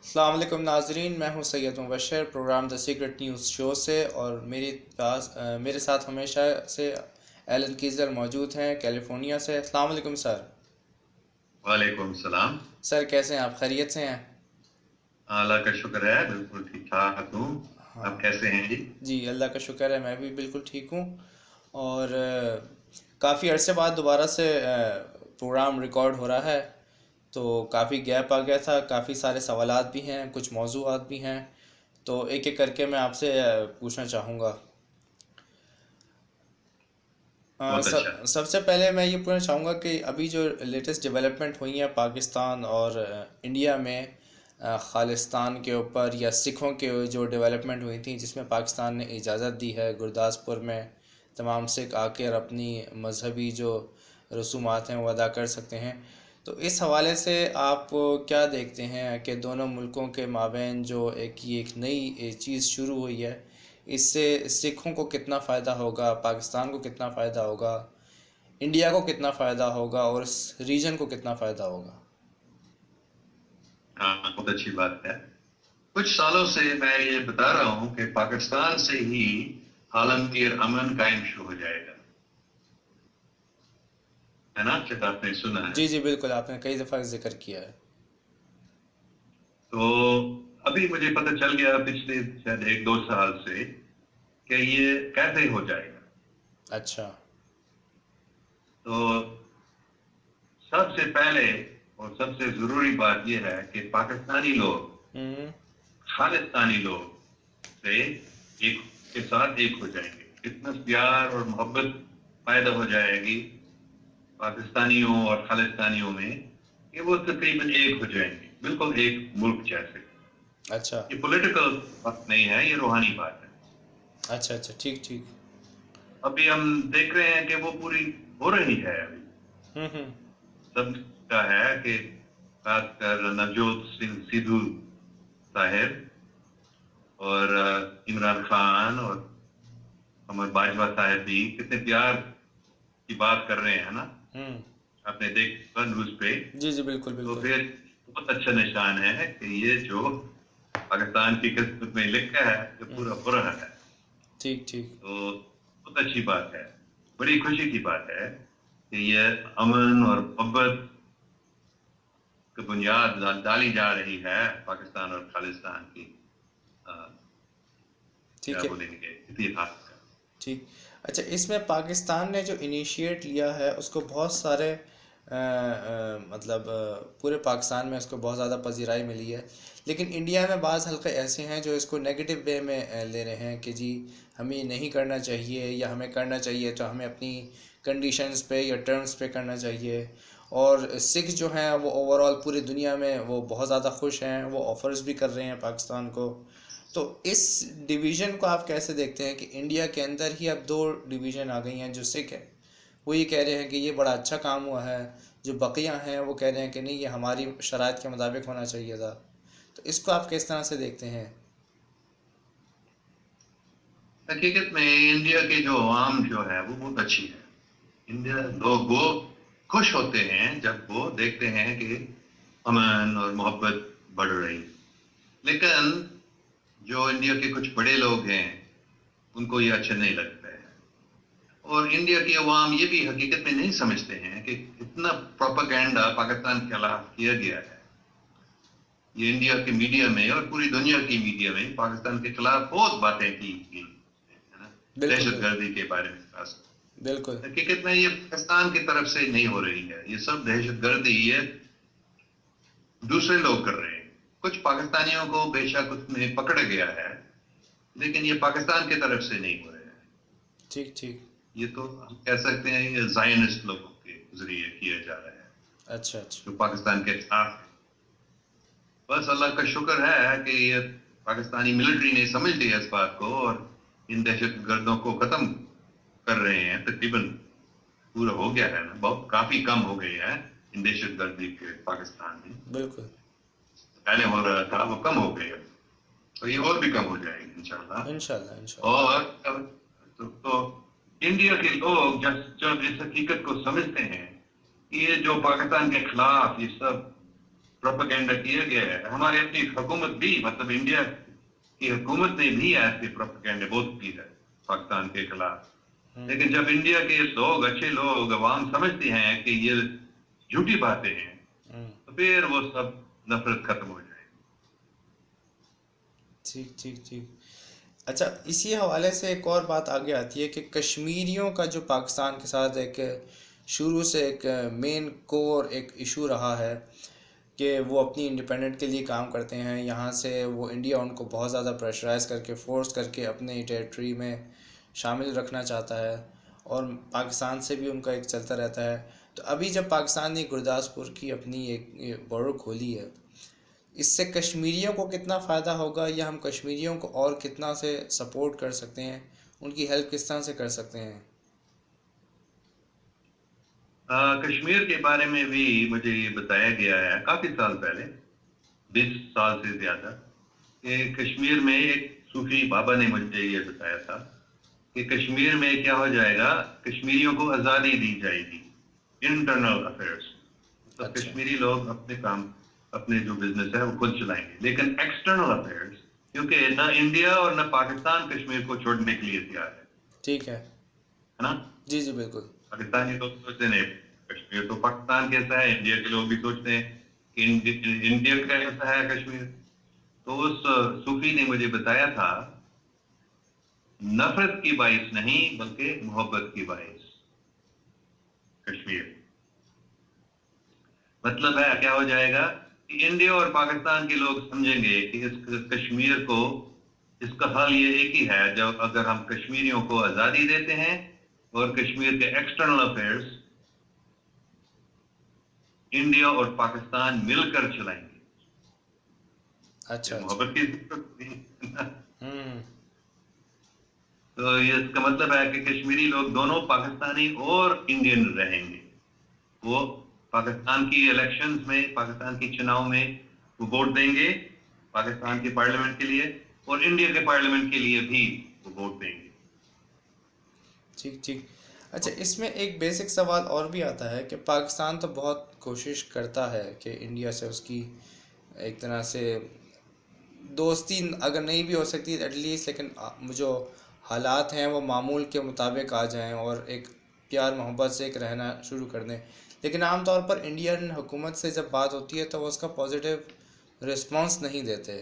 अस्सलाम वालेकुम नाजरीन, मैं हूं Syed Mubashir program the secret news show से। और मेरे साथ हमेशा से एलन कीज़र मौजूद हैं कैलिफोर्निया से। अस्सलाम वालेकुम सर। वालेकुम सलाम। सर कैसे हैं आप, खैरियत से हैं? अल्लाह का शुक्र है, बिल्कुल ठीक ठाक हूँ। आप हाँ कैसे हैं जी? जी, अल्लाह का शुक्र है, मैं भी बिल्कुल ठीक हूँ। और काफ़ी अरसे बाद दोबारा से प्रोग्राम रिकॉर्ड हो रहा है। तो काफ़ी गैप आ गया था, काफ़ी सारे सवालात भी हैं, कुछ मौज़ूआत भी हैं। तो एक एक करके मैं आपसे पूछना चाहूँगा। बहुत अच्छा। सबसे पहले मैं ये पूछना चाहूँगा कि अभी जो लेटेस्ट डेवलपमेंट हुई हैं पाकिस्तान और इंडिया में, खालिस्तान के ऊपर या सिखों के जो डेवलपमेंट हुई थी, जिसमें पाकिस्तान ने इजाज़त दी है गुरदासपुर में तमाम सिख आकर अपनी मजहबी जो रसूमात हैं वो अदा कर सकते हैं। तो इस हवाले से आप क्या देखते हैं कि दोनों मुल्कों के माबैन जो एक नई चीज़ शुरू हुई है, इससे सिखों को कितना फ़ायदा होगा, पाकिस्तान को कितना फ़ायदा होगा, इंडिया को कितना फ़ायदा होगा और इस रीजन को कितना फ़ायदा होगा? हाँ, बहुत अच्छी बात है। कुछ सालों से मैं ये बता रहा हूँ कि पाकिस्तान से ही आलमगीर अमन कायम शुरू हो जाएगा, है ना? शायद आपने सुना है। जी जी बिल्कुल, आपने कई दफ़ा जिक्र किया है। तो अभी मुझे पता चल गया पिछले शायद 1-2 साल से कि ये कैसे हो जाएगा। अच्छा। तो सबसे पहले और सबसे जरूरी बात यह है कि पाकिस्तानी लोग हम्म। खालिस्तानी लोग से एक के साथ एक हो जाएंगे। इतना प्यार और मोहब्बत पैदा हो जाएगी पाकिस्तानियों और खालिस्तानियों में कि वो तकरीबन एक हो जाएंगे, बिल्कुल एक मुल्क जैसे। अच्छा ये पॉलिटिकल बात नहीं है, ये रूहानी बात है। अच्छा अच्छा, ठीक ठीक। अभी हम देख रहे हैं कि वो पूरी हो रही है। अभी हम्म। सब का है कि खासकर नवजोत सिंह सिद्धू साहब और इमरान खान और हमारे बाजवा साहब भी कितने प्यार की बात कर रहे हैं ना। हम्म। आपने देखा न्यूज पे। जी जी बिल्कुल तो बिल्कुल। फिर बहुत अच्छा निशान है कि ये जो पाकिस्तान की किस्मत में लिखा है ये हम्म। पूरा हो रहा है। ठीक ठीक। तो बहुत अच्छी बात है, बड़ी खुशी की बात है कि ये अमन और मोहब्बत की बुनियाद डाली जा रही है पाकिस्तान और खालिस्तान की अ, क्या ठीक है। बोलेंगे, इतिहास का। ठीक। अच्छा, इसमें पाकिस्तान ने जो इनिशिएट लिया है उसको बहुत सारे मतलब पूरे पाकिस्तान में उसको बहुत ज़्यादा पजीराई मिली है। लेकिन इंडिया में बाज़ हल्के ऐसे हैं जो इसको नेगेटिव वे में ले रहे हैं कि जी हमें ये नहीं करना चाहिए, या हमें करना चाहिए तो हमें अपनी कंडीशंस पे या टर्म्स पे करना चाहिए। और सिख जो हैं वो ओवरऑल पूरी दुनिया में वो बहुत ज़्यादा खुश हैं, वो ऑफ़र्स भी कर रहे हैं पाकिस्तान को। तो इस डिवीज़न को आप कैसे देखते हैं कि इंडिया के अंदर ही अब दो डिवीज़न आ गई हैं? जो सिख है वो ये कह रहे हैं कि ये बड़ा अच्छा काम हुआ है, जो बकिया हैं वो कह रहे हैं कि नहीं, ये हमारी शराइत के मुताबिक होना चाहिए था। तो इसको आप किस तरह से देखते हैं? हकीकत में इंडिया की जो आवाम जो है वो बहुत अच्छी है। इंडिया लोग वो खुश होते हैं जब वो देखते हैं कि अमन और मोहब्बत बढ़ रही है। लेकिन जो इंडिया के कुछ बड़े लोग हैं उनको ये अच्छा नहीं लगता है। और इंडिया की अवाम ये भी हकीकत में नहीं समझते हैं कि इतना प्रोपेगेंडा पाकिस्तान के खिलाफ किया गया है। ये इंडिया के मीडिया में और पूरी दुनिया की मीडिया में पाकिस्तान के खिलाफ बहुत बातें की गई है ना, बिल्कुल दहशत बिल्कुल। गर्दी के बारे में खास। बिल्कुल। हकीकत में ये पाकिस्तान की तरफ से नहीं हो रही है, ये सब दहशत गर्दी ये दूसरे लोग कर रहे हैं। कुछ पाकिस्तानियों को बेशक उसमें पकड़ गया है, लेकिन ये पाकिस्तान की तरफ से नहीं हो रहे हैं। ठीक ठीक। ये तो हम कह सकते हैं ये जायनिस्ट लोगों के जरिए किया जा रहा है, अच्छा अच्छा। जो पाकिस्तान के खिलाफ है। बस अल्लाह का शुक्र है कि ये पाकिस्तानी मिलिट्री ने समझ लिया इस बात को और इन दहशत गर्दों को खत्म कर रहे हैं। तकरीबन पूरा हो गया है ना, बहुत काफी कम हो गई है इन दहशत गर्दी के पाकिस्तान में। बिल्कुल। पहले हो रहा था वो कम हो गई, तो ये और भी कम हो जाएगी इंशाल्लाह। इंशाल्लाह इंशाल्लाह। और तो इंडिया के लोग जब जब इस हकीकत को समझते हैं कि ये जो पाकिस्तान के खिलाफ ये सब प्रोपेगेंडा किया गया है। हमारी अपनी हुकूमत भी, मतलब इंडिया की हुकूमत ने भी ऐसे प्रोपेगेंडा बहुत की है पाकिस्तान के खिलाफ। लेकिन जब इंडिया के लोग, अच्छे लोग, अवाम समझते हैं कि ये झूठी बातें हैं, तो फिर वो सब नफरत खत्म हो जाएगी। ठीक ठीक ठीक। अच्छा, इसी हवाले से एक और बात आगे आती है कि कश्मीरियों का जो पाकिस्तान के साथ एक शुरू से एक मेन कोर एक इशू रहा है कि वो अपनी इंडिपेंडेंट के लिए काम करते हैं। यहाँ से वो इंडिया उनको बहुत ज़्यादा प्रेशराइज करके फोर्स करके अपने टेरिटरी में शामिल रखना चाहता है, और पाकिस्तान से भी उनका एक चलता रहता है। तो अभी जब पाकिस्तान ने गुरदासपुर की अपनी एक बॉर्डर खोली है, इससे कश्मीरियों को कितना फ़ायदा होगा, या हम कश्मीरियों को और कितना से सपोर्ट कर सकते हैं, उनकी हेल्प किस तरह से कर सकते हैं? कश्मीर के बारे में भी मुझे ये बताया गया है काफी साल पहले, 20 साल से ज्यादा, कि कश्मीर में एक सूफी बाबा ने मुझे ये बताया था कि कश्मीर में क्या हो जाएगा, कश्मीरियों को आज़ादी दी जाएगी इंटरनल अफेयर्स। तो अच्छा। कश्मीरी लोग अपने काम, अपने जो बिजनेस है वो खुद चलाएंगे। लेकिन एक्सटर्नल अफेयर्स, क्योंकि न इंडिया और न पाकिस्तान कश्मीर को छोड़ने के लिए तैयार है ठीक है ना? जी जी बिल्कुल। पाकिस्तानी लोग सोचते हैं कश्मीर तो पाकिस्तान कैसा है, इंडिया के लोग भी सोचते हैं कि इंडिया कैसा है कश्मीर। तो उस सूफी ने मुझे बताया था, नफरत की बाइस नहीं बल्कि मोहब्बत की बाइस कश्मीर। मतलब है क्या हो जाएगा कि इंडिया और पाकिस्तान के लोग समझेंगे कि इस कश्मीर को, इसका हल ये एक ही है, जब अगर हम कश्मीरियों को आजादी देते हैं और कश्मीर के एक्सटर्नल अफेयर्स इंडिया और पाकिस्तान मिलकर चलाएंगे। अच्छा मोहब्बत की जरूरत नहीं। हम्म तो ये इसका मतलब है कि कश्मीरी लोग दोनों पाकिस्तानी और इंडियन रहेंगे। वो पाकिस्तान की इलेक्शंस में, पाकिस्तान के चुनाव में वो वोट देंगे पाकिस्तान के पार्लियामेंट के लिए, और इंडिया के पार्लियामेंट के लिए भी वो वोट देंगे। ठीक ठीक। अच्छा, इसमें एक बेसिक सवाल और भी आता है कि पाकिस्तान तो बहुत कोशिश करता है कि इंडिया से उसकी एक तरह से दोस्ती अगर नहीं भी हो सकती एटलीस्ट, लेकिन जो हालात हैं वो मामूल के मुताबिक आ जाएं और एक प्यार मोहब्बत से एक रहना शुरू कर दें। लेकिन आमतौर पर इंडियन हुकूमत से जब बात होती है तो वो उसका पॉजिटिव रिस्पांस नहीं देते।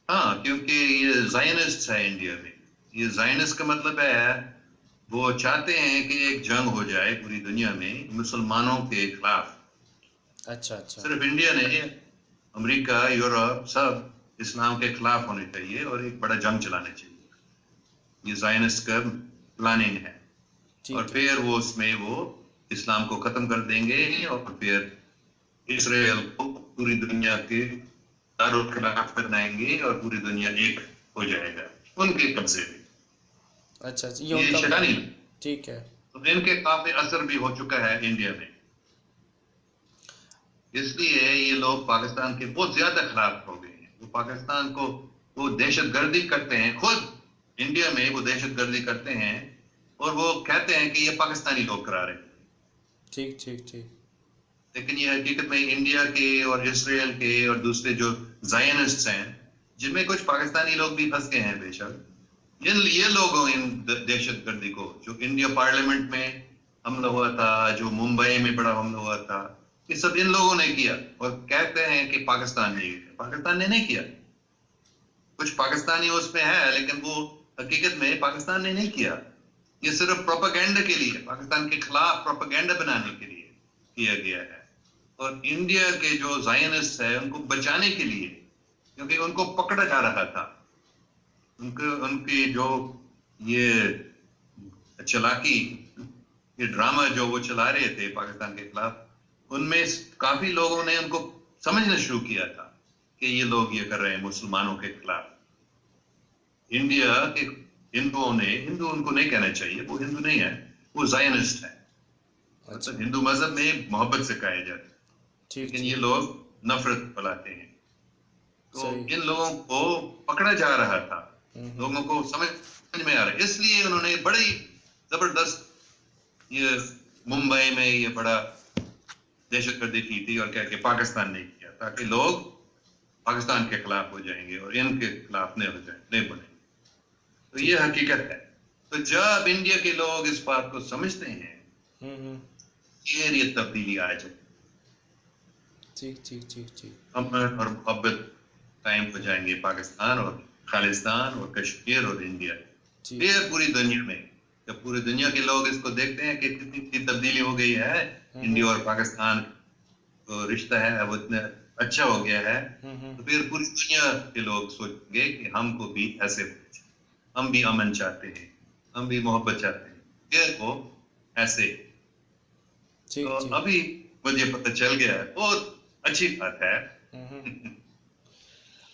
हाँ, क्योंकि ये जायनिस्ट है इंडिया में। ये जायनिस्ट का मतलब है वो चाहते हैं कि एक जंग हो जाए पूरी दुनिया में मुसलमानों के खिलाफ। अच्छा अच्छा। सिर्फ इंडिया नहीं, अमेरिका, यूरोप सब इस्लाम के खिलाफ होने चाहिए और एक बड़ा जंग चलाना चाहिए। ये जायनिस्ट का प्लानिंग है। और फिर वो उसमें वो इस्लाम को खत्म कर देंगे और फिर इसराइल को पूरी दुनिया के दारुल खिलाफ बनाएंगे और पूरी दुनिया एक हो जाएगा उनके कब्जे में। अच्छा अच्छा, ये शैतानी। ठीक है। तो इनके काफी असर भी हो चुका है इंडिया में, इसलिए ये लोग पाकिस्तान के बहुत ज्यादा खिलाफ हो गए हैं। वो पाकिस्तान को वो दहशतगर्दी करते हैं, खुद इंडिया में वो दहशतगर्दी करते हैं और वो कहते हैं कि ये पाकिस्तानी लोग करा रहे हैं। ठीक ठीक ठीक। लेकिन ये हकीकत में इंडिया के और इसराइल के और दूसरे जो जायनिस्ट्स हैं, जिनमें कुछ पाकिस्तानी लोग भी फंस गए हैं बेशक, ये लोगों इन दहशतगर्दी को, जो इंडिया पार्लियामेंट में हमला हुआ था, जो मुंबई में बड़ा हमला हुआ था, ये सब इन लोगों ने किया और कहते हैं कि पाकिस्तान ने किया। पाकिस्तान ने नहीं किया। कुछ पाकिस्तानी उसमें है लेकिन वो हकीकत में पाकिस्तान ने नहीं किया। ये सिर्फ प्रोपेगेंडा के लिए, पाकिस्तान के खिलाफ प्रोपेगेंडा बनाने के लिए किया गया है। और इंडिया के जो जायनिस्ट है उनको बचाने के लिए, क्योंकि उनको पकड़ा जा रहा था, उनकी जो ये चालाकी, ये ड्रामा जो वो चला रहे थे पाकिस्तान के खिलाफ, उनमें काफी लोगों ने उनको समझना शुरू किया था कि ये लोग ये कर रहे हैं मुसलमानों के खिलाफ। इंडिया के हिंदुओं ने, हिंदू उनको नहीं कहना चाहिए, वो हिंदू नहीं है, वो जायनिस्ट है। अच्छा। मतलब हिंदू मजहब में मोहब्बत से कहा जाता है, लेकिन ये लोग नफरत फैलाते हैं। तो इन लोगों को पकड़ा जा रहा था, लोगों को समझ में आ रहा है, इसलिए उन्होंने बड़ी जबरदस्त ये मुंबई में ये बड़ा दहशतगर्दी की थी और कह के पाकिस्तान ने किया, ताकि लोग पाकिस्तान के खिलाफ हो जाएंगे और इनके खिलाफ नहीं हो जाए, नहीं बनेंगे। तो ये ठीक। हकीकत है। तो जब इंडिया के लोग इस बात को समझते हैं, हम्म। फिर ये तब्दीली आ जाए, ठीक ठीक ठीक ठीक। अमन और मोहब्बत कायम हो जाएंगे पाकिस्तान और खालिस्तान और कश्मीर और इंडिया, ठीक। फिर पूरी दुनिया में। जब पूरी दुनिया के लोग इसको देखते हैं कि कितनी तब्दीली हो गई है, इंडिया और पाकिस्तान तो रिश्ता है वो इतना अच्छा हो गया है, तो फिर पूरी दुनिया के लोग सोचेंगे कि हमको भी ऐसे होना चाहिए, हम भी अमन चाहते हैं, हम भी मोहब्बत चाहते हैं, फिर वो ऐसे। ठीक तो ठीक। अभी मुझे पता चल गया है, बहुत अच्छी बात है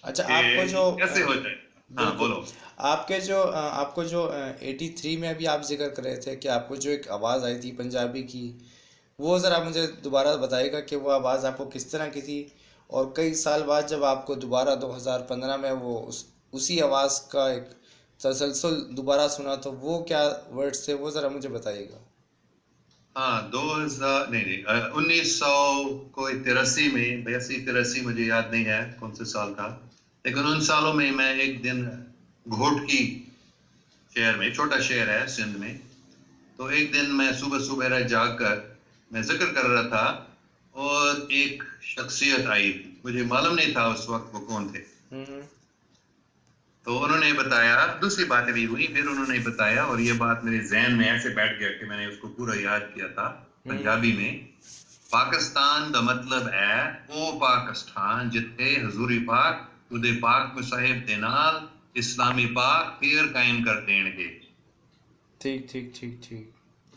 अच्छा, कि आपको जो कैसे हो जाए। हाँ बिल्कुल, बोलो। आपको जो 83 में अभी आप जिक्र कर रहे थे कि आपको जो एक आवाज़ आई थी पंजाबी की, वो ज़रा मुझे दोबारा बताइएगा कि वो आवाज़ आपको किस तरह की थी, और कई साल बाद जब आपको दोबारा 2015 में वो उसी आवाज़ का एक तसलसल दोबारा सुना, तो वो क्या वर्ड्स थे, वो ज़रा मुझे बताइएगा। हाँ 2000 नहीं 1900 कोई 83 में, 82 83 मुझे याद नहीं है कौन से साल था, लेकिन उन सालों में मैं एक दिन घोटकी शहर में, छोटा शहर है सिंध में, तो एक दिन मैं सुबह सुबह जाग कर मैं जिक्र कर रहा था और एक शख्सियत आई थी, मुझे मालूम नहीं था उस वक्त वो कौन थे। तो उन्होंने बताया, दूसरी बातें भी हुई, फिर उन्होंने बताया और ये बात मेरे जहन में ऐसे बैठ गया कि मैंने उसको पूरा याद किया था पंजाबी में। पाकिस्तान का मतलब है वो पाकिस्तान जिथे हजूरी पाक उदे पाक मुसाहिब दे नाल इस्लामी पाक फिर कायम कर देंगे। ठीक ठीक ठीक ठीक।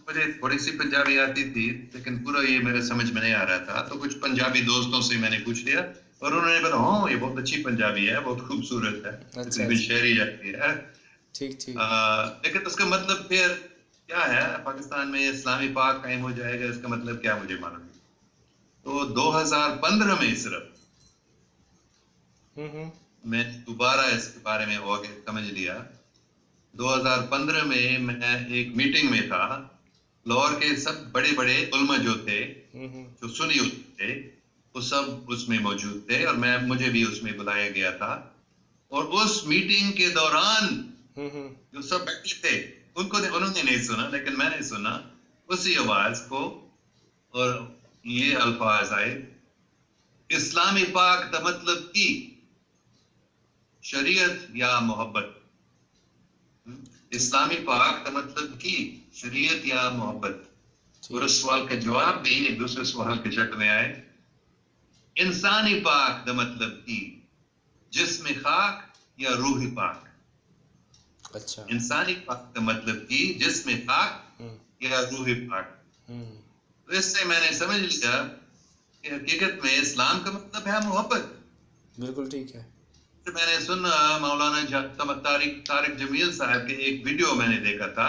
मुझे थोड़ी सी पंजाबी आती थी, लेकिन पूरा ये मेरे समझ में नहीं आ रहा था, तो कुछ पंजाबी दोस्तों से मैंने पूछ लिया और उन्होंने बताया हाँ ये बहुत अच्छी पंजाबी है, बहुत खूबसूरत है, अच्छा तकरीबन शहरी जाती है। ठीक ठीक। लेकिन उसका मतलब फिर क्या है, पाकिस्तान में इस्लामी पाक कायम हो जाएगा, इसका मतलब क्या मुझे मालूम नहीं। तो 2015 में सिर्फ मैं दोबारा इसके बारे में और समझ लिया। 2015 में मैं एक मीटिंग में था, लाहौर के सब बड़े बड़े उलमा जो थे, जो सुन्नी उलमा थे, वो सब उसमें मौजूद थे और मुझे भी उसमें बुलाया गया था। और उस मीटिंग के दौरान जो सब बैठे थे उन्होंने नहीं सुना, लेकिन मैंने सुना उसी आवाज को, और ये अल्फाज आए, इस्लामी पाक का मतलब की शरीयत या मोहब्बत। इस्लामी पाक का मतलब की शरीयत या मोहब्बत। और उस सवाल का जवाब भी एक दूसरे सवाल के शक्ल में आए, इंसानी पाक का मतलब की जिस्म खाक या रूह पाक। अच्छा। इंसानी पाक का मतलब की जिस्म खाक या रूह पाक। तो इससे मैंने समझ लिया कि हकीकत में इस्लाम का मतलब है मोहब्बत। बिल्कुल ठीक है। तो मैंने सुना मौलाना तारिक जमील साहब के एक वीडियो मैंने देखा था,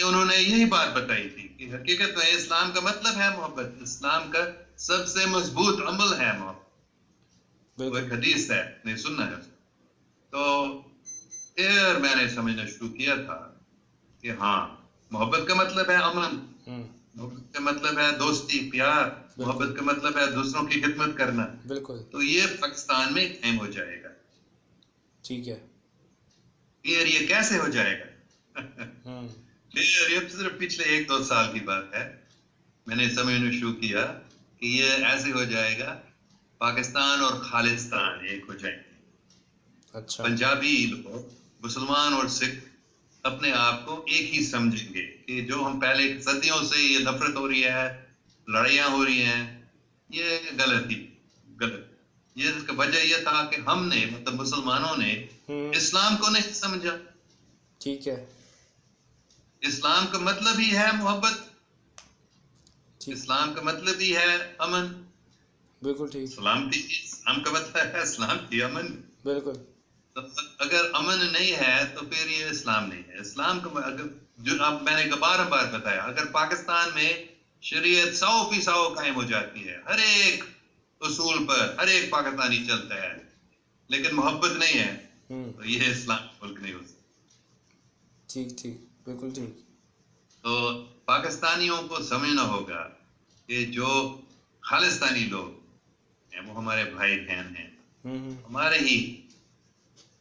उन्होंने यही बात बताई थी कि हकीकत में इस्लाम का मतलब है मोहब्बत, इस्लाम का सबसे मजबूत अमल है मोहब्बत। वो एक हदीस है, नहीं सुनना है। तो फिर मैंने समझना शुरू किया था कि हाँ मोहब्बत का मतलब है अमन, मोहब्बत का मतलब है दोस्ती प्यार, मोहब्बत का मतलब है दूसरों की खिदमत करना। बिल्कुल। तो ये पाकिस्तान में कायम हो जाएगा। ठीक है। फिर ये कैसे हो जाएगा? फिर ये सिर्फ पिछले 1-2 साल की बात है, मैंने समझना शुरू किया कि ये ऐसे हो जाएगा, पाकिस्तान और खालिस्तान एक हो जाएंगे। अच्छा। पंजाबी लोग, मुसलमान और सिख अपने आप को एक ही समझेंगे कि जो हम पहले सदियों से ये नफरत हो रही है, लड़ाइयाँ हो रही हैं, ये गलत। ये इसका वजह यह था कि हमने मतलब मुसलमानों ने इस्लाम को नहीं समझा। ठीक है। इस्लाम का मतलब ही है मोहब्बत, इस्लाम का मतलब ही है अमन। बिल्कुल ठीक। इस्लाम का मतलब है सलामती, अमन। बिल्कुल। तो अगर अमन नहीं है तो फिर ये इस्लाम नहीं है। इस्लाम का अगर जो अब मैंने बार बार बताया, अगर पाकिस्तान में शरीयत 100% कायम हो जाती है, हर एक उसूल पर हर एक पाकिस्तानी चलता है, लेकिन मोहब्बत नहीं है, तो ये इस्लाम मुल्क नहीं हो सकता। ठीक ठीक, बिल्कुल ठीक। तो पाकिस्तानियों को समझना होगा कि जो खालिस्तानी लोग हैं वो हमारे भाई बहन हैं, हमारे ही,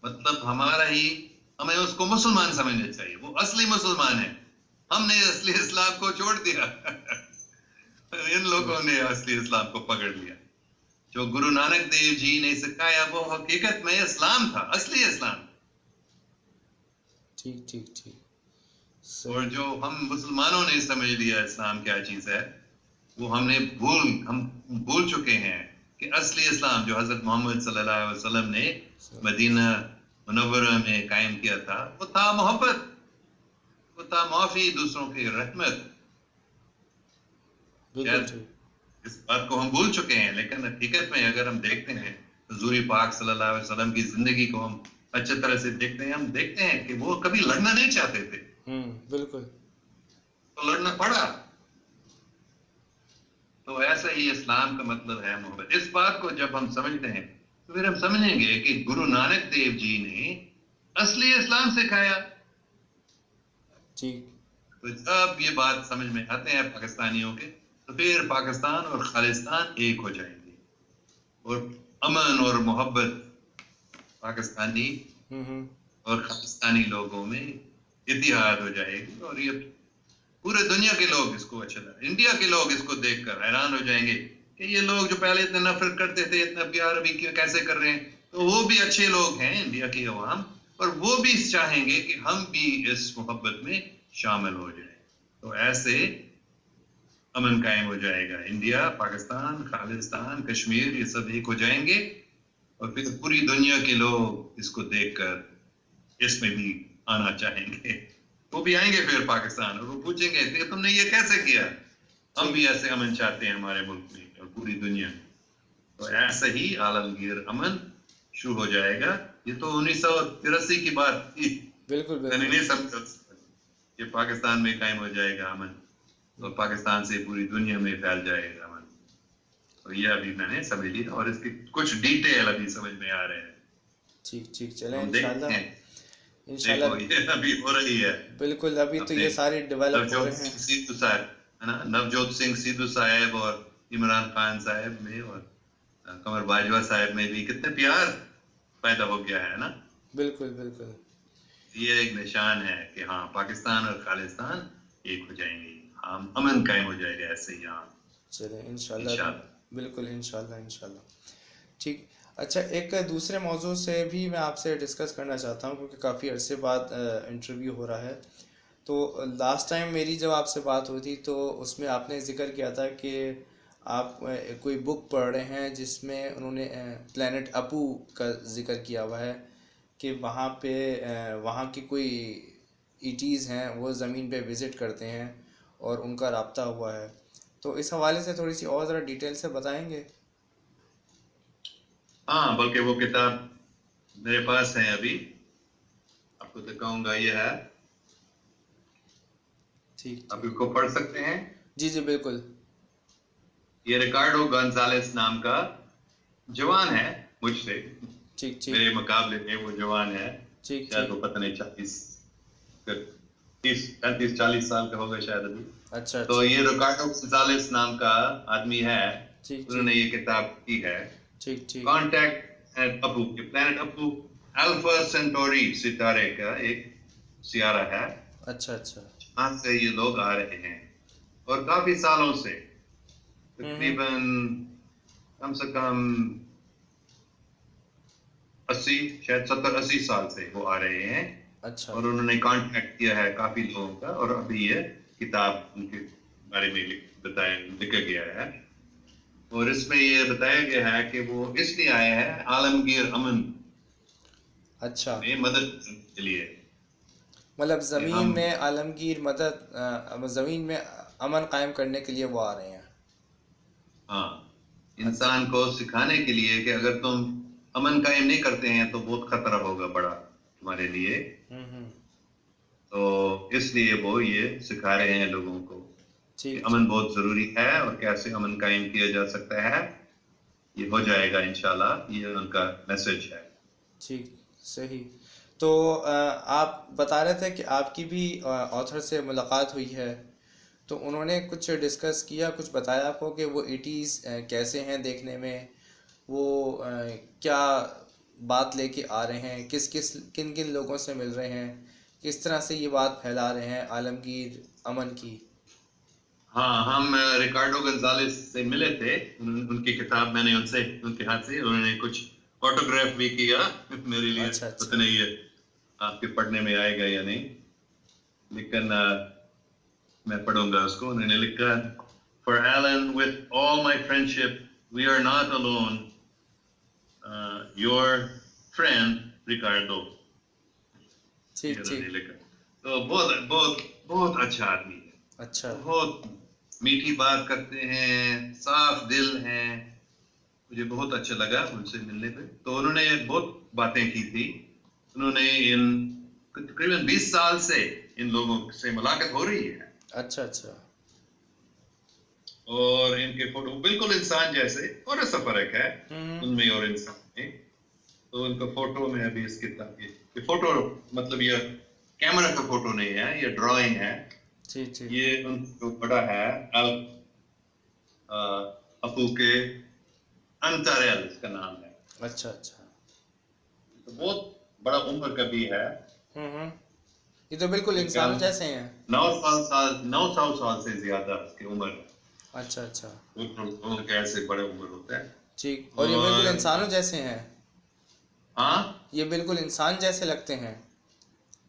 मतलब हमारा ही, हमें उसको मुसलमान समझना चाहिए। वो असली मुसलमान है, हमने असली इस्लाम को छोड़ दिया। इन लोगों ने असली इस्लाम को पकड़ लिया। जो गुरु नानक देव जी ने सिखाया वो हकीकत में इस्लाम था, असली इस्लाम। ठीक ठीक ठीक। और जो हम मुसलमानों ने समझ लिया इस्लाम क्या चीज है, वो हम भूल चुके हैं कि असली इस्लाम जो हजरत मोहम्मद सल्लल्लाहु अलैहि वसल्लम ने मदीना मुनव्वरा में कायम किया था, वो था मोहब्बत, वो था माफी, दूसरों की रहमत। शायद इस बात को हम भूल चुके हैं, लेकिन हकीकत में अगर हम देखते हैं हुजूर पाक सल्लल्लाहु अलैहि वसल्लम की जिंदगी को हम अच्छी तरह से देखते हैं, हम देखते हैं कि वो कभी लड़ना नहीं चाहते थे। बिल्कुल। तो लड़ना पड़ा। तो ऐसा ही इस्लाम का मतलब है मोहब्बत। इस बात को जब हम समझते हैं तो फिर हम समझेंगे कि गुरु नानक देव जी ने असली इस्लाम सिखाया। ठीक। तो जब ये बात समझ में आते हैं पाकिस्तानियों के, तो फिर पाकिस्तान और खालिस्तान एक हो जाएंगे और अमन और मोहब्बत पाकिस्तानी और खालिस्तानी लोगों में इत्तेहाद हो जाएगी। और ये पूरे दुनिया के लोग इसको अच्छा लगे, इंडिया के लोग इसको देखकर हैरान हो जाएंगे कि ये लोग जो पहले इतना नफरत करते थे, इतना प्यार अभी कैसे कर रहे हैं। तो वो भी अच्छे लोग हैं, इंडिया के अवाम, और वो भी चाहेंगे कि हम भी इस मोहब्बत में शामिल हो जाए। तो ऐसे अमन कायम हो जाएगा। इंडिया, पाकिस्तान, खालिस्तान, कश्मीर, ये सब एक हो जाएंगे और फिर पूरी दुनिया के लोग इसको देखकर इसमें भी आना चाहेंगे। वो भी आएंगे फिर पाकिस्तान और वो पूछेंगे कि तुमने ये कैसे किया। हम भी ऐसे अमन चाहते हैं हमारे मुल्क में और पूरी दुनिया में। तो ऐसे ही आलमगीर अमन शुरू हो जाएगा। ये तो 1983 की बात थी, बिल्कुल मैंने नहीं समझा ये पाकिस्तान में कायम हो जाएगा अमन और पाकिस्तान से पूरी दुनिया में फैल जाएगा अमन। तो ये अभी मैंने समझ लिया और इसके कुछ डिटेल अभी समझ में आ रहे हैं। ठीक ठीक, चलें इंशाल्लाह ये अभी हो रही है। बिल्कुल, अभी तो ये सारी डेवलप हो रहे हैं। सिद्धू साहब है ना, नवजोत सिंह सिद्धू साहब और इमरान खान साहब में और कमर बाजवा साहब में भी कितने प्यार पैदा हो गया है ना। बिल्कुल बिल्कुल, ये एक निशान है कि हाँ पाकिस्तान और खालिस्तान एक हो जाएंगे, हम अमन कायम हो जाएगा ऐसे ही। हाँ चले इंशाल्लाह, बिल्कुल इंशाल्लाह इंशाल्लाह। ठीक। अच्छा, एक दूसरे मौजू से भी मैं आपसे डिस्कस करना चाहता हूँ क्योंकि काफ़ी अरसे बाद इंटरव्यू हो रहा है। तो लास्ट टाइम मेरी जब आपसे बात हुई थी तो उसमें आपने ज़िक्र किया था कि आप कोई बुक पढ़ रहे हैं जिसमें उन्होंने प्लैनेट अपू का जिक्र किया हुआ है कि वहाँ पे वहाँ की कोई ईटीज़ हैं वो ज़मीन पे विज़िट करते हैं और उनका राब्ता हुआ है। तो इस हवाले से थोड़ी सी और ज़रा डिटेल से बताएंगे? हाँ, बल्कि वो किताब मेरे पास है, अभी आपको दिखाऊंगा। ये है, ठीक, आप इसको पढ़ सकते हैं। जी जी बिल्कुल। ये रिकार्डो गोंजालेस नाम का जवान है मुझसे, ठीक ठीक, मेरे मुकाबले में वो जवान है। ठीक, शायद वो पता नहीं 35-40 साल का होगा शायद अभी। अच्छा, तो ये रिकार्डो गोंजालेस नाम का आदमी है, उन्होंने ये किताब की है। ठीक ठीक, contact at Apu, planet Apu Alpha Centauri सितारे का एक सियारा है। अच्छा अच्छा, वहां से ये लोग आ रहे हैं और काफी सालों से, तकरीबन कम से कम 80, शायद 70-80 साल से वो आ रहे हैं। अच्छा, और उन्होंने कांटेक्ट किया है काफी लोगों का और अभी ये किताब उनके बारे में लिखा गया है। और इसमें ये बताया गया है कि वो इसलिए आए हैं आलमगीर अमन अच्छा, में मदद के लिए। मतलब ज़मीन में आलमगीर मदद, ज़मीन में अमन कायम करने के लिए वो आ रहे हैं। हाँ, इंसान को सिखाने के लिए कि अगर तुम अमन कायम नहीं करते हैं तो बहुत खतरा होगा बड़ा तुम्हारे लिए। तो इसलिए वो ये सिखा रहे हैं लोगों को कि अमन बहुत जरूरी है और कैसे अमन कायम किया जा सकता है। ये हो जाएगा इंशाल्लाह, ये उनका मैसेज है। ठीक, सही। तो आप बता रहे थे कि आपकी भी ऑथर से मुलाकात हुई है, तो उन्होंने कुछ डिस्कस किया, कुछ बताया आपको कि वो ईटीज़ कैसे हैं देखने में, वो क्या बात लेके आ रहे हैं, किन किन लोगों से मिल रहे हैं, किस तरह से ये बात फैला रहे हैं आलमगीर अमन की? हाँ, हम रिकार्डो गंजालेस से मिले थे। उनकी किताब मैंने उनके हाथ से उन्होंने कुछ ऑटोग्राफ भी किया मेरे लिए। अच्छा पता अच्छा। नहीं है आपके पढ़ने में आएगा या नहीं, लेकिन मैं पढ़ूंगा उसको। उन्होंने लिखा, For Alan, with all my friendship, we are not alone. Your friend Ricardo. ये ठीक उन्होंने ठीक। लिखा। तो बहुत बहुत बहुत अच्छा आदमी है, अच्छा। बहुत मीठी बात करते हैं, साफ दिल हैं। मुझे बहुत अच्छा लगा उनसे मिलने पे। तो उन्होंने बहुत बातें की थी। उन्होंने इन तकरीबन 20 साल से इन लोगों से मुलाकात हो रही है, अच्छा अच्छा। और इनके फोटो बिल्कुल इंसान जैसे, थोड़ा सा फर्क है उनमें और इंसान में। तो उनका फोटो में अभी इस किताब ये फोटो, मतलब ये कैमरा का फोटो नहीं है, ये ड्राइंग है। ठीक ठीक। ये उनको बड़ा है अपू के अंतरेल इसका नाम है। अच्छा अच्छा। तो बहुत बड़ा उम्र का भी है। ये तो बिल्कुल इंसानों जैसे हैं। 9 साल से ज्यादा की उम्र है। अच्छा अच्छा। उम्र कैसे बड़े उम्र होता है। ठीक। और ये बिल्कुल और इंसानों जैसे हैं। हाँ, ये बिल्कुल इंसान जैसे लगते हैं।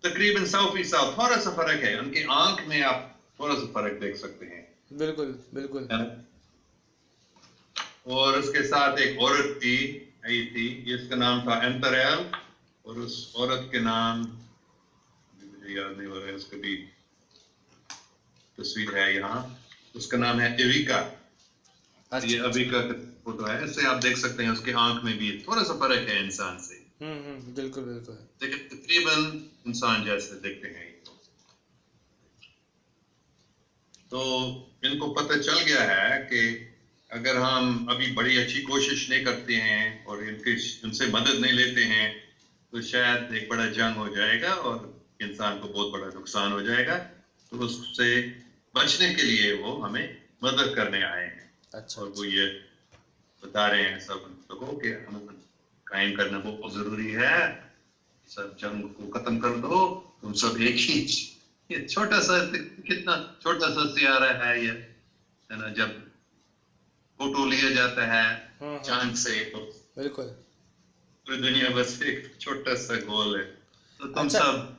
तकरीबन 100%। थोड़ा सा फर्क है उनकी आंख में, आप थोड़ा सा फर्क देख सकते हैं, बिल्कुल बिल्कुल। है ना? और उसके साथ एक औरत थी, आई थी, जिसका नाम था एंतरेल, और उस औरत के नाम मुझे याद नहीं हो रहा है, उसका भी तस्वीर है यहाँ। उसका नाम है एविका। अच्छा ये अच्छा। एविका का फोटो है, इससे आप देख सकते हैं उसके आंख में भी थोड़ा सा फर्क है इंसान से, बिल्कुल बिल्कुल। लेकिन तकरीबन इंसान जैसे दिखते हैं ये। तो इनको पता चल गया है कि अगर हम अभी बड़ी अच्छी कोशिश नहीं करते हैं और उनसे मदद नहीं लेते हैं, तो शायद एक बड़ा जंग हो जाएगा और इंसान को बहुत बड़ा नुकसान हो जाएगा। तो उससे बचने के लिए वो हमें मदद करने आए हैं। अच्छा और वो अच्छा। ये बता रहे हैं सब लोगों के अमन कायम करना बहुत जरूरी है। सब जंग को खत्म कर दो, तुम सब एक ही। ये छोटा सा, कितना छोटा सा सियारा है ये, है ना? जब फोटो लिया जाता है चांद से, तो बिल्कुल। पूरी दुनिया बस एक छोटा सा गोल है। तो तुम अच्छा। सब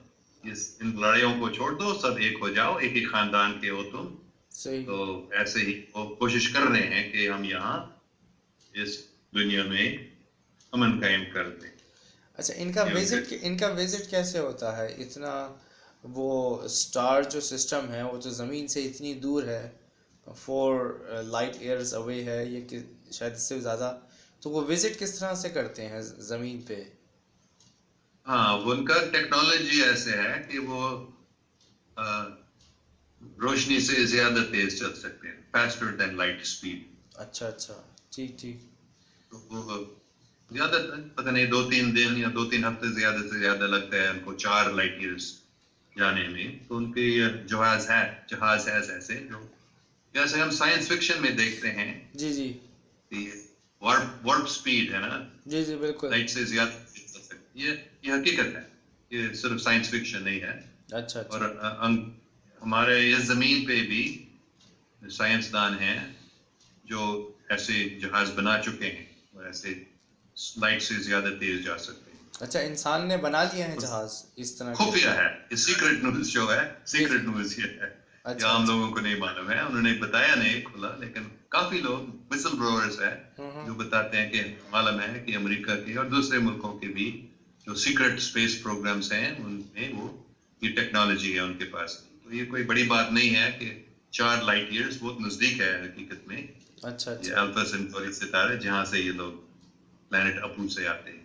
इन लड़ाइयों को छोड़ दो, सब एक हो जाओ, एक ही खानदान के हो तुम। सही। तो ऐसे ही वो कोशिश कर रहे हैं कि हम यहाँ इस दुनिया में अमन कायम कर दें। अच्छा, इनका विजिट कैसे होता है? इतना वो स्टार जो सिस्टम है वो तो ज़मीन से इतनी दूर है, 4 लाइट ईयर्स अवे है ये, कि शायद इससे ज़्यादा। तो वो विजिट किस तरह से करते हैं ज़मीन पे? हाँ, वो उनका टेक्नोलॉजी ऐसे है कि वो रोशनी से ज्यादा तेज चल सकते हैं, फास्टर देन लाइट स्पीड। अच्छा अच्छा। ठीक ठीक। तो वो ज्यादा, पता नहीं 2-3 दिन या 2-3 हफ्ते ज्यादा से ज्यादा लगता है उनको 4 लाइट ईयर्स जाने में। तो उनके जहाज है ऐसे जो, जैसे हम साइंस फिक्शन में देखते हैं, जी जी। वार्प स्पीड है ना, जी जी बिल्कुल। लाइट से ज्यादा तेज चल सकते हैं। ये हकीकत है, ये सिर्फ साइंस फिक्शन नहीं है। अच्छा और अच्छा। हमारे इस जमीन पे भी साइंसदान हैं जो ऐसे जहाज बना चुके हैं, और ऐसे लाइट से ज्यादा तेज जा सकते हैं। अच्छा, इंसान ने बना लिए हैं जहाज इस तरह के? खुफिया है ये, सीक्रेट न्यूज जो है, सीक्रेट न्यूज ये है। अच्छा ये आम अच्छा। लोगों को नहीं मालूम है, उन्होंने बताया नहीं खुला, लेकिन काफी लोग विसल ब्लोअर्स है जो बताते हैं कि मालूम है कि अमेरिका के और दूसरे मुल्कों के भी जो सीक्रेट स्पेस प्रोग्राम्स हैं, उनमें वो ये टेक्नोलॉजी है उनके पास। तो ये कोई बड़ी बात नहीं है कि 4 लाइट ईयर्स बहुत नजदीक है हकीकत में। अच्छा ये अच्छा। अल्फा सेंटोरी सितारे जहाँ से ये लोग प्लेनेट अपू से आते हैं।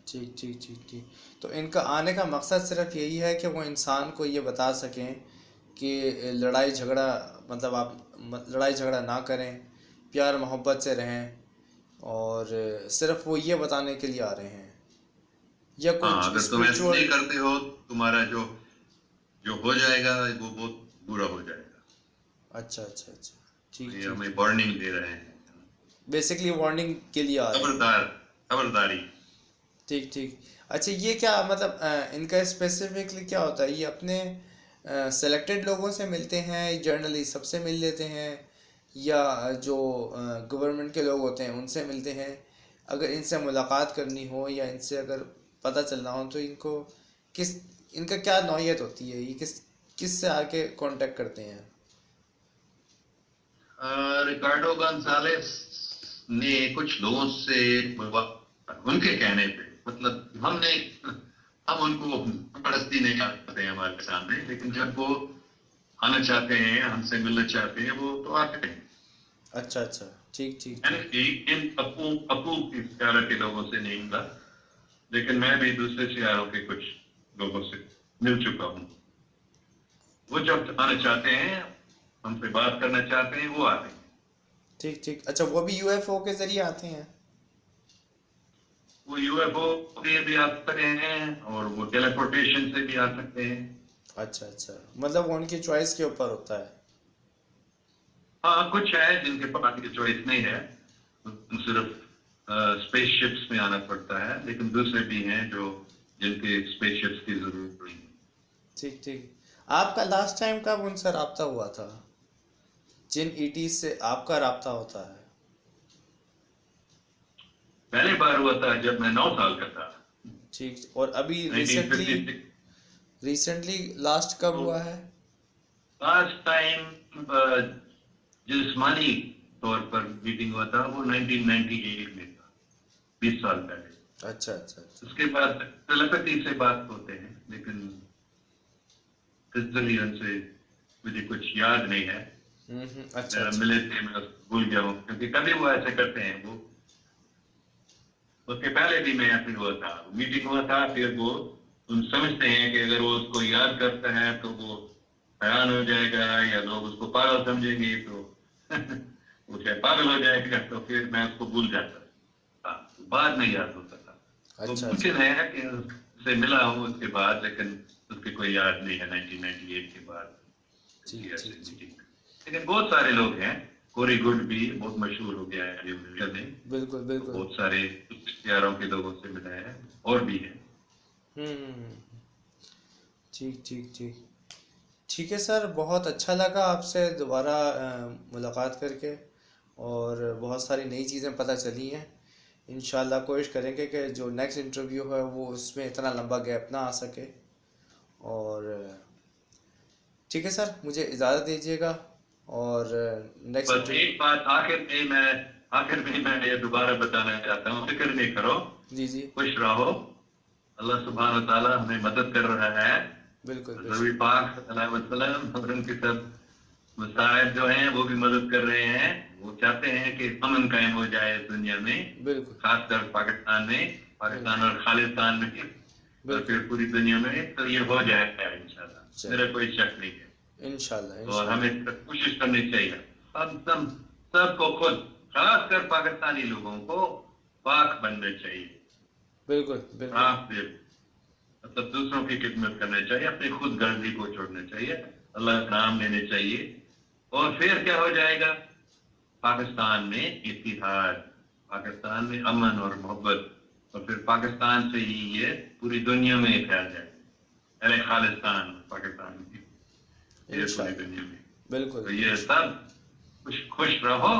ठीक ठीक ठीक ठीक। तो इनका आने का मकसद सिर्फ यही है कि वो इंसान को ये बता सकें कि लड़ाई झगड़ा, मतलब आप लड़ाई झगड़ा ना करें, प्यार मोहब्बत से रहें, और सिर्फ वो ये बताने के लिए आ रहे हैं, या हाँ, कुछ अगर तुम ऐसे स्पिरिचुअल? नहीं करते हो, तुम्हारा जो जो हो जाएगा वो बहुत बुरा हो जाएगा। अच्छा अच्छा अच्छा, ठीक ये ठीक। हमें वार्निंग दे रहे हैं, बेसिकली वार्निंग के लिए आ रहे हैं। खबरदारी। ठीक ठीक। अच्छा ये क्या मतलब इनका स्पेसिफिकली क्या होता है, ये अपने सेलेक्टेड लोगों से मिलते हैं, जर्नली सबसे मिल लेते हैं, या जो गवर्नमेंट के लोग होते हैं उनसे मिलते हैं? अगर इनसे मुलाकात करनी हो या इनसे अगर पता चलना हो तो इनको किस, इनका क्या नौयत होती है, ये किस से आके कांटेक्ट करते हैं? रिकार्डो गंजालेस ने कुछ लोगों से उनके कहने पे, मतलब हम उनको जबरदस्ती नहीं करते हैं हमारे सामने, लेकिन जब वो आना चाहते हैं, हमसे मिलना चाहते हैं, वो तो आते हैं। अच्छा अच्छा, ठीक ठीक यानी ठीक। कि इन अपू की सियारा के लोगों से नहीं मिला, लेकिन मैं भी दूसरे सियारों के कुछ लोगों से मिल चुका हूँ। वो जब आना चाहते हैं, हमसे बात करना चाहते हैं, वो आते हैं। ठीक ठीक। अच्छा वो भी यूएफओ के जरिए आते हैं? वो यूएफओ से भी आ सकते हैं और वो टेलीपोर्टेशन से भी आ सकते हैं। अच्छा अच्छा, मतलब वो उनकी चॉइस के ऊपर होता है। हाँ, कुछ है जिनके पास की चॉइस नहीं है, सिर्फ स्पेसशिप्स में आना पड़ता है, लेकिन दूसरे भी हैं जो जिनके स्पेसशिप्स की जरूरत नहीं है। ठीक ठीक। आपका लास्ट टाइम कब उनसे रब्ता हुआ था, जिन ईटी से आपका रब्ता होता है? पहली बार हुआ था जब मैं 9 साल का था, ठीक। और अभी रिसेंटली, 1956। रिसेंटली लास्ट कब हुआ है? लास्ट टाइम जिस्मानी तौर पर मीटिंग हुआ था वो 1998 में था, 20 साल पहले। अच्छा अच्छा अच्छा। उसके बाद टेलीपैथी से बात होते हैं, लेकिन फिजिकली उनसे मुझे कुछ याद नहीं है। अच्छा अच्छा। मिले थे, मैं भूल गया हूँ, क्योंकि कभी वो ऐसे करते हैं। वो उसके पहले भी मैं ऐसे हुआ था, मीटिंग हुआ था, फिर वो उन समझते हैं कि अगर वो उसको याद करता है तो वो हैरान हो जाएगा या लोग उसको पागल समझेंगे, तो वो चाहे पागल हो जाएगा, तो फिर मैं उसको भूल जाता था, बाद में याद होता था। तो अच्छा अच्छा। मुमकिन है कि उससे मिला हूँ उसके बाद, लेकिन उसकी कोई याद नहीं है 1998 के बाद ठीक किसी ऐसे ठीक ठीक। मीटिंग। लेकिन बहुत सारे लोग हैं, कोरी गुड भी बहुत मशहूर हो गया है टेलीविजन में, बिल्कुल तो बिल्कुल। बहुत सारे यारों के लोगों से मिला है, और भी है। हम्म। ठीक ठीक ठीक। ठीक है सर, बहुत अच्छा लगा आपसे दोबारा मुलाकात करके, और बहुत सारी नई चीज़ें पता चली हैं। इंशाल्लाह कोशिश करेंगे कि जो नेक्स्ट इंटरव्यू है वो उसमें इतना लंबा गैप ना आ सके। और ठीक है सर, मुझे इजाज़त दीजिएगा, और नेक्स्ट बस इंटरव्यू। एक बात आखिर में मैं ये दोबारा बताना चाहता हूँ, फिक्र नहीं करो, जी जी। खुश रहो। अल्लाह सुब्हान व तआला हमें मदद कर रहा है। बिल्कुल नबी बिल्कुल। पाक सल्लल्लाहु अलैहि वसल्लम और उनके सब मुसाहिब जो हैं वो भी मदद कर रहे हैं। वो चाहते हैं कि अमन कायम हो जाए इस दुनिया में, बिल्कुल खासकर पाकिस्तान में, पाकिस्तान बिल्कुल और खालिस्तान में, और बिल्कुल। फिर पूरी दुनिया में। तो ये हो जाएगा इंशाल्लाह, मेरा चलिए, कोई शक नहीं है। इंशाल्लाह और इंशाल्लाह। हमें कोशिश करनी चाहिए, सब सबको खुद, खासकर पाकिस्तानी लोगों को पाक बनना चाहिए। बिल्कुल बिल्कुल। साफ दिल, मतलब दूसरों की खिदमत करना चाहिए, अपनी खुद गर्जी को छोड़ना चाहिए, अल्लाह का नाम लेने चाहिए, और फिर क्या हो जाएगा? पाकिस्तान में इत्तेहाद, पाकिस्तान में अमन और मोहब्बत, और फिर पाकिस्तान से ही ये पूरी दुनिया में फैल जाए। अरे खालिस्तान पाकिस्तान में, ये पूरी दुनिया में। बिल्कुल तो ये सब खुश रहो,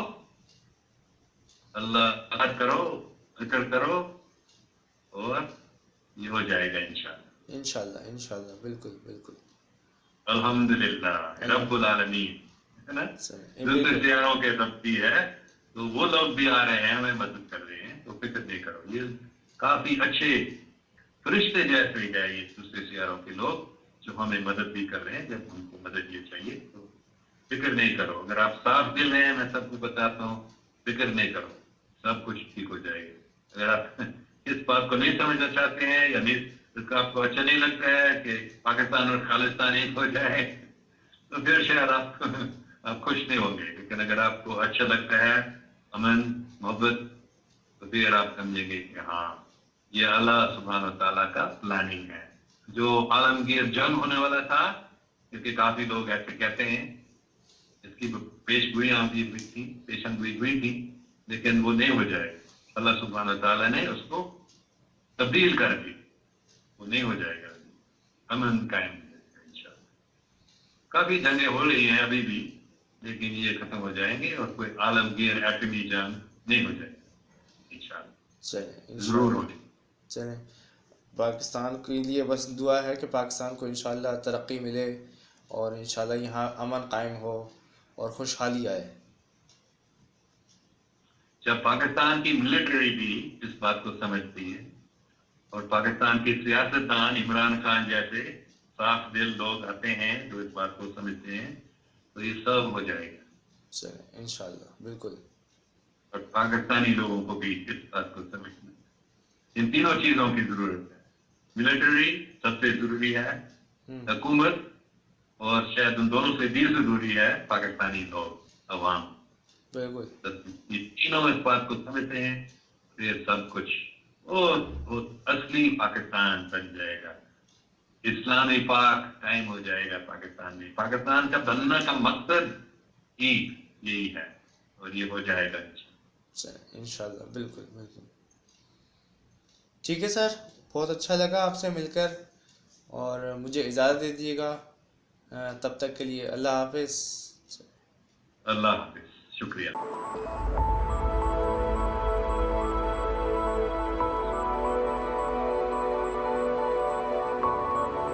अल्लाह याद करो, जिक्र करो, और ये हो जाएगा इंशाल्लाह। इंशाल्लाह इंशाल्लाह। बिल्कुल बिल्कुल। अल्हम्दुलिल्लाह रब्बुल आलमीन, है ना? दूसरे बिल्कुल सियारों के रब भी है, तो वो लोग भी आ रहे हैं, हमें मदद कर रहे हैं, तो फिक्र नहीं करो। ये काफी अच्छे फरिश्ते जैसे है ये दूसरे सियारों के लोग, जो हमें मदद भी कर रहे हैं जब हमको मदद ये चाहिए। तो फिक्र नहीं करो, अगर आप साफ दिल हैं, मैं सबको बताता हूँ, फिक्र नहीं करो, सब कुछ ठीक हो जाएगा। अगर आप इस बात को नहीं समझना चाहते हैं, या नहीं, इसका आपको अच्छा नहीं लगता है कि पाकिस्तान और खालिस्तान एक हो जाए, तो फिर शायद आप खुश नहीं होंगे। लेकिन अगर आपको अच्छा लगता है अमन मोहब्बत, तो फिर आप समझेंगे कि हाँ, ये अल्लाह सुब्हान व तआला का प्लानिंग है। जो आलमगीर जंग होने वाला था, क्योंकि काफी लोग ऐसे कहते हैं, इसकी पेशगोइयां भी हुई थी, पेशनगोई हुई थी, लेकिन वो नहीं हो जाएगा। अल्लाह सुब्हान व तआला ने उसको तब्दील कर दी, वो नहीं हो जाएगा, अमन कायम रहेगा इंशाअल्लाह। काफी जंगें हो रही हैं अभी भी, लेकिन ये खत्म हो जाएंगे और कोई आलमगीर एटमी जंग नहीं हो जाएगा इंशाअल्लाह। चलें जरूर इंशाल्लाह। होगी। चलें, पाकिस्तान के लिए बस दुआ है कि पाकिस्तान को इंशाल्लाह तरक्की मिले और इंशाल्लाह यहाँ अमन कायम हो और खुशहाली आए। जब पाकिस्तान की मिलिट्री भी इस बात को समझती है और पाकिस्तान के सियासतदान इमरान खान जैसे साफ दिल लोग आते हैं जो इस बात को समझते हैं, तो ये सब हो जाएगा। चलें इंशाल्लाह, बिल्कुल। और पाकिस्तानी लोगों को भी इस बात को समझना है। इन तीनों चीजों की जरूरत है। मिलिट्री सबसे जरूरी है, हुकूमत, और शायद उन दोनों से भी जरूरी है पाकिस्तानी लोग, अवाम। बिल्कुल। ये तीनों इस बात को समझते हैं, फिर सब कुछ वो असली पाकिस्तान बन जाएगा। इस्लामी पाक टाइम हो जाएगा पाकिस्तान में। पाकिस्तान का बनने का मकसद ही यही है और ये हो जाएगा इंशाल्लाह, बिल्कुल बिल्कुल। ठीक है सर, बहुत अच्छा लगा आपसे मिलकर और मुझे इजाज़त दे दीजिएगा। तब तक के लिए अल्लाह हाफिज़। अल्लाह हाफिज, शुक्रिया।